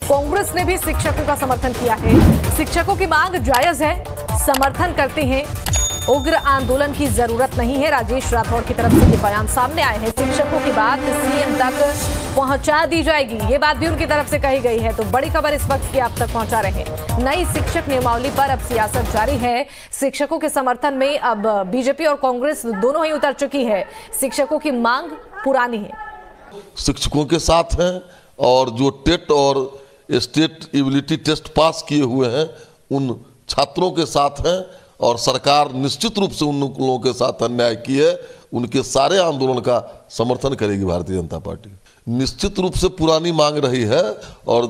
कांग्रेस ने भी शिक्षकों का समर्थन किया है। शिक्षकों की मांग जायज है, समर्थन करते हैं, उग्र आंदोलन की जरूरत नहीं है। राजेश राठौड़ की तरफ से ये बयान सामने आए हैं। शिक्षकों की बात सीएम तक पहुंचा दी जाएगी, ये बात भी उनकी तरफ से कही गई है। तो बड़ी खबर इस वक्त की आप तक पहुंचा रहे हैं। नई शिक्षक नियमावली पर अब सियासत जारी है। शिक्षकों के समर्थन में अब बीजेपी और कांग्रेस दोनों ही उतर चुकी है। शिक्षकों की मांग पुरानी है, शिक्षकों के साथ हैं और जो टेट और स्टेट एबिलिटी टेस्ट पास किए हुए हैं उन छात्रों के साथ हैं। और सरकार निश्चित रूप से उन लोगों के साथ अन्याय की है, उनके सारे आंदोलन का समर्थन करेगी भारतीय जनता पार्टी। निश्चित रूप से पुरानी मांग रही है और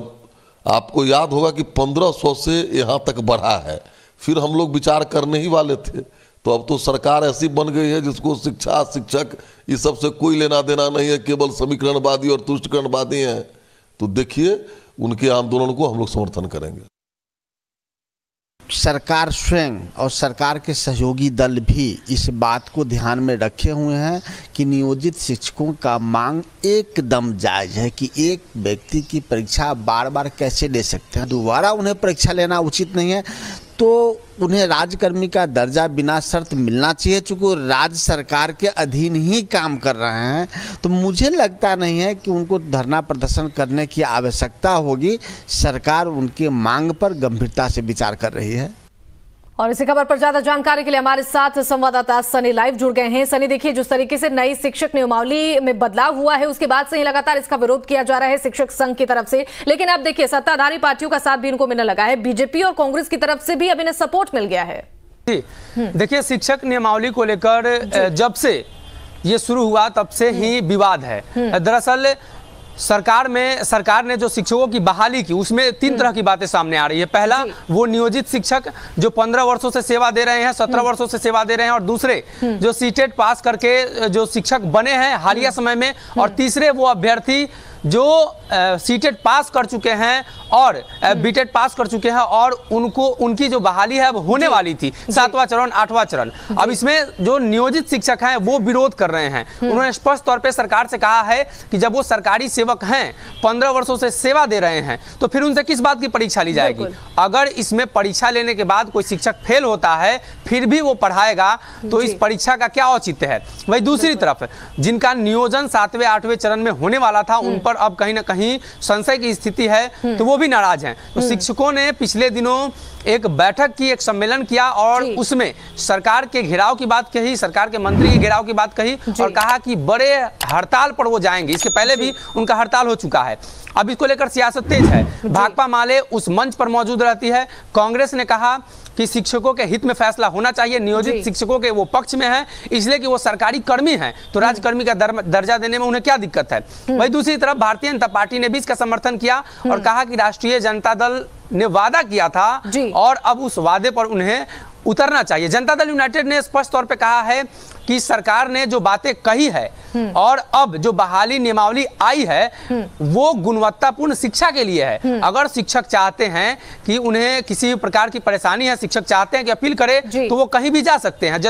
आपको याद होगा कि 1500 से यहाँ तक बढ़ा है। फिर हम लोग विचार करने ही वाले थे, तो अब तो सरकार ऐसी बन गई है जिसको शिक्षा शिक्षक इस सब से कोई लेना देना नहीं है, केवल समीकरणवादी और तुष्टिकरणवादी हैं। तो देखिए उनके आंदोलन को हम लोग समर्थन करेंगे। सरकार स्वयं और सरकार के सहयोगी दल भी इस बात को ध्यान में रखे हुए हैं कि नियोजित शिक्षकों का मांग एकदम जायज़ है कि एक व्यक्ति की परीक्षा बार बार कैसे ले सकते हैं, दोबारा उन्हें परीक्षा लेना उचित नहीं है। तो उन्हें राज्यकर्मी का दर्जा बिना शर्त मिलना चाहिए, चूँकि राज्य सरकार के अधीन ही काम कर रहे हैं। तो मुझे लगता नहीं है कि उनको धरना प्रदर्शन करने की आवश्यकता होगी। सरकार उनके मांग पर गंभीरता से विचार कर रही है। और इसी खबर पर ज्यादा जानकारी के लिए हमारे साथ संवाददाता सनी लाइव जुड़ गए हैं। सनी, देखिए जिस तरीके से नई शिक्षक नियमावली में बदलाव हुआ है उसके बाद से ही लगातार इसका विरोध किया जा रहा है शिक्षक संघ की तरफ से, लेकिन अब देखिए सत्ताधारी पार्टियों का साथ भी इनको मिलने लगा है। बीजेपी और कांग्रेस की तरफ से भी अब इन्हें सपोर्ट मिल गया है। देखिए शिक्षक नियमावली को लेकर जब से ये शुरू हुआ तब से ही विवाद है। दरअसल सरकार ने जो शिक्षकों की बहाली की उसमें 3 तरह की बातें सामने आ रही है। पहला, वो नियोजित शिक्षक जो 15 वर्षों से सेवा दे रहे हैं, 17 वर्षों से सेवा दे रहे हैं, और दूसरे जो सीटेट पास करके जो शिक्षक बने हैं हालिया समय में, और तीसरे वो अभ्यर्थी जो सीटेट पास कर चुके हैं और बीटेट पास कर चुके हैं और उनकी जो बहाली है अब होने वाली थी, 7वां चरण 8वां चरण। अब इसमें जो नियोजित शिक्षक हैं वो विरोध कर रहे हैं। उन्होंने स्पष्ट तौर पे सरकार से कहा है कि जब वो सरकारी सेवक हैं, 15 वर्षों से सेवा दे रहे हैं, तो फिर उनसे किस बात की परीक्षा ली जाएगी। अगर इसमें परीक्षा लेने के बाद कोई शिक्षक फेल होता है फिर भी वो पढ़ाएगा तो इस परीक्षा का क्या औचित्य है। वही दूसरी तरफ जिनका नियोजन 7वें 8वें चरण में होने वाला था उन पर अब कहीं ना कहीं संशय की स्थिति है, तो वो भी नाराज हैं। तो शिक्षकों ने पिछले दिनों एक बैठक की, एक सम्मेलन किया और उसमें सरकार के घेराव की बात कही, सरकार के मंत्री के घेराव की बात कही और कहा कि बड़े हड़ताल पर वो जाएंगे। इसके पहले भी उनका हड़ताल हो चुका है। अब इसको लेकर सियासत तेज है। भाकपा माले उस मंच पर मौजूद रहती है। कांग्रेस ने कहा कि शिक्षकों के हित में फैसला होना चाहिए, नियोजित शिक्षकों के वो पक्ष में है इसलिए कि वो सरकारी कर्मी हैं, तो राज्यकर्मी का दर्जा देने में उन्हें क्या दिक्कत है। वही दूसरी तरफ भारतीय जनता पार्टी ने भी इसका समर्थन किया और कहा कि राष्ट्रीय जनता दल ने वादा किया था और अब उस वादे पर उन्हें उतरना चाहिए। जनता दल यूनाइटेड ने स्पष्ट तौर पे कहा है कि सरकार ने जो बातें कही है और अब जो बहाली नियमावली आई है वो गुणवत्तापूर्ण शिक्षा के लिए है। अगर शिक्षक चाहते हैं कि उन्हें किसी प्रकार की परेशानी है, शिक्षक चाहते हैं कि अपील करे, तो वो कहीं भी जा सकते हैं।